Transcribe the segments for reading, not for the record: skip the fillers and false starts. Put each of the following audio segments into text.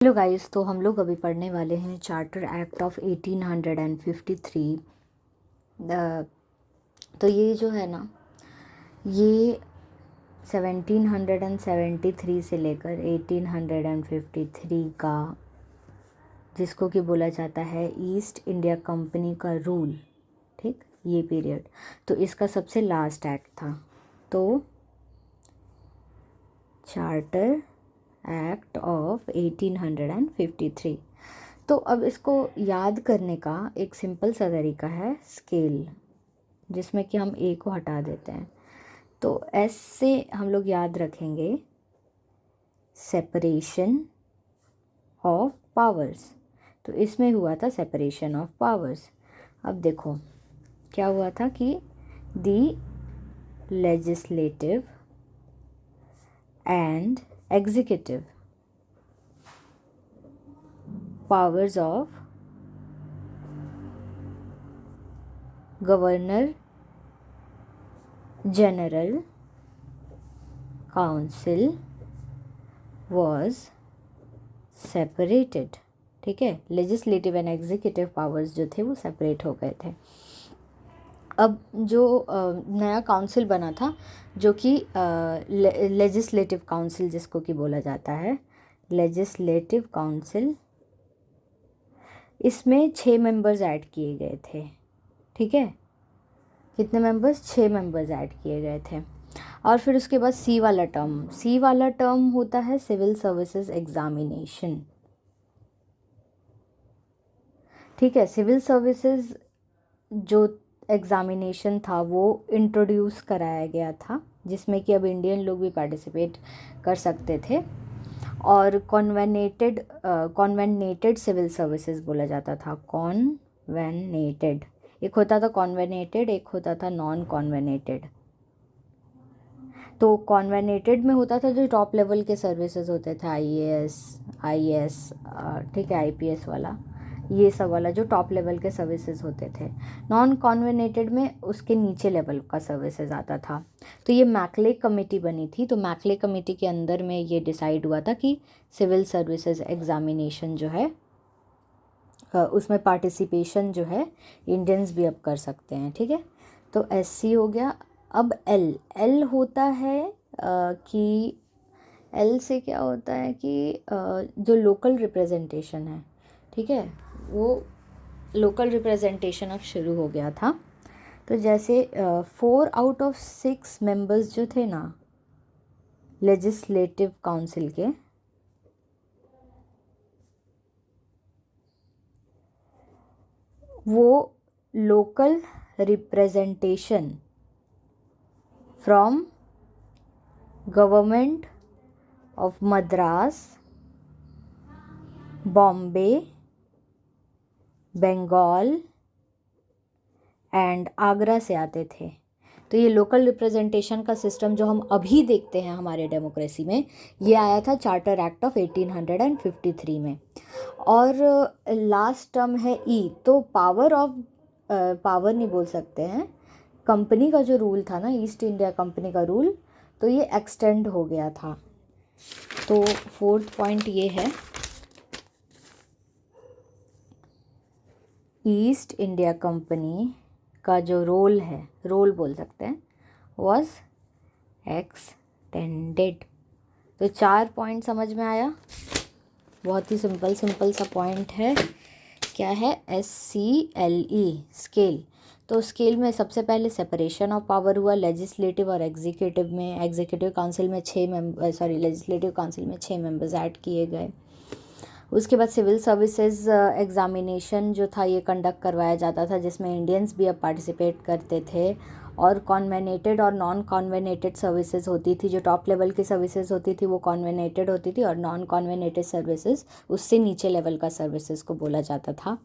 Hello guys, तो हम लोग अभी पढ़ने वाले हैं चार्टर एक्ट ऑफ 1853। तो ये जो है ना, ये 1773 से लेकर 1853 का, जिसको कि बोला जाता है ईस्ट इंडिया कंपनी का रूल, ठीक, ये पीरियड, तो इसका सबसे लास्ट एक्ट था। तो चार्टर एक्ट ऑफ 1853। तो अब इसको याद करने का एक सिंपल सा तरीका है स्केल, जिसमें कि हम ए को हटा देते हैं। तो एस से हम लोग याद रखेंगे सेपरेशन ऑफ पावर्स। तो इसमें हुआ था सेपरेशन ऑफ पावर्स। अब देखो क्या हुआ था कि the legislative and executive powers of Governor General Council was separated। ठीक है, लेजिस्लेटिव एंड एग्जीक्यूटिव पावर्स जो थे वो सेपरेट हो गए थे। अब जो नया काउंसिल बना था, जो कि लेजिस्लेटिव काउंसिल जिसको कि बोला जाता है लेजिस्लेटिव काउंसिल, इसमें 6 मेंबर्स ऐड किए गए थे। ठीक है, कितने मेंबर्स? 6 मेंबर्स ऐड किए गए थे। और फिर उसके बाद सी वाला टर्म होता है सिविल सर्विसेज एग्जामिनेशन। ठीक है, सिविल सर्विसेज जो एग्जामिनेशन था वो इंट्रोड्यूस कराया गया था, जिसमें कि अब इंडियन लोग भी पार्टिसिपेट कर सकते थे। और कॉन्वेनेटेड सिविल सर्विसेज बोला जाता था। कॉन्वेनेटेड, एक होता था कॉन्वेनेटेड, एक होता था नॉन कॉन्वेनेटेड। तो कॉन्वेनेटेड में होता था जो टॉप लेवल के सर्विसेज होते थे, आईएएस, ठीक है, आईपीएस वाला, ये सब वाला जो टॉप लेवल के सर्विसेज होते थे। नॉन कॉन्वेनेटेड में उसके नीचे लेवल का सर्विसेज आता था। तो ये मैकले कमेटी बनी थी। तो मैकले कमेटी के अंदर में ये डिसाइड हुआ था कि सिविल सर्विसेज एग्जामिनेशन जो है उसमें पार्टिसिपेशन जो है इंडियंस भी अब कर सकते हैं। ठीक है, तो एससी हो गया। अब एल होता है कि एल से क्या होता है कि जो लोकल रिप्रेजेंटेशन है, ठीक है, वो लोकल रिप्रेजेंटेशन अब शुरू हो गया था। तो जैसे 4 आउट ऑफ 6 मेंबर्स जो थे ना लेजिस्लेटिव काउंसिल के, वो local representation from government of Madras, Bombay, Bengal and Agra से आते थे। तो ये लोकल रिप्रेजेंटेशन का सिस्टम जो हम अभी देखते हैं हमारे डेमोक्रेसी में, ये आया था चार्टर एक्ट ऑफ 1853 में। और लास्ट टर्म है ई। तो पावर नहीं बोल सकते हैं, कंपनी का जो रूल था ना, ईस्ट इंडिया कंपनी का रूल, तो ये एक्सटेंड हो गया था। तो 4th पॉइंट ये है, ईस्ट इंडिया कंपनी का जो रोल है, रोल बोल सकते हैं, वॉज एक्सटेंडेड। तो 4 पॉइंट समझ में आया। बहुत ही सिंपल सा पॉइंट है। क्या है? SCLE, scale. तो स्केल में सबसे पहले सेपरेशन ऑफ पावर हुआ लेजिस्लेटिव और एग्जीक्यूटिव में। एग्जीक्यूटिव काउंसिल में लेजिस्लेटिव काउंसिल में 6 मेंबर्स ऐड किए गए। उसके बाद सिविल सर्विसेज एग्ज़ामिनेशन जो था ये कंडक्ट करवाया जाता था, जिसमें इंडियंस भी अब पार्टिसिपेट करते थे। और कॉन्वेनेटेड और नॉन कॉन्वेनेटेड सर्विसेज होती थी। जो टॉप लेवल की सर्विसेज होती थी वो कॉन्वेनेटेड होती थी, और नॉन कॉन्वेनेटेड सर्विसेज उससे नीचे लेवल का सर्विसेज को बोला जाता था।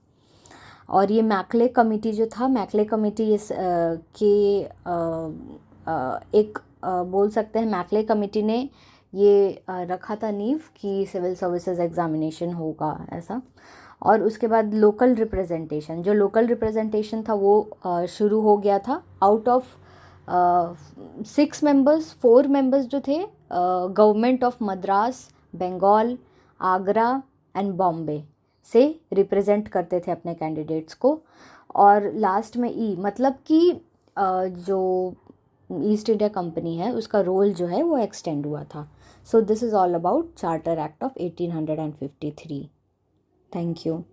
और ये मैकले कमेटी जो था, मैकले कमेटी एक बोल सकते हैं, मैकले कमेटी ने ये रखा था नींव कि सिविल सर्विसेज एग्जामिनेशन होगा, ऐसा। और उसके बाद लोकल रिप्रेजेंटेशन, जो लोकल रिप्रेजेंटेशन था वो शुरू हो गया था। आउट ऑफ 6 मेंबर्स, 4 मेंबर्स जो थे government of Madras, Bengal, Agra and Bombay से रिप्रेजेंट करते थे अपने कैंडिडेट्स को। और लास्ट में ई, मतलब कि जो ईस्ट इंडिया कंपनी है उसका रोल जो है वो एक्सटेंड हुआ था। So this is all about charter act of 1853। Thank you.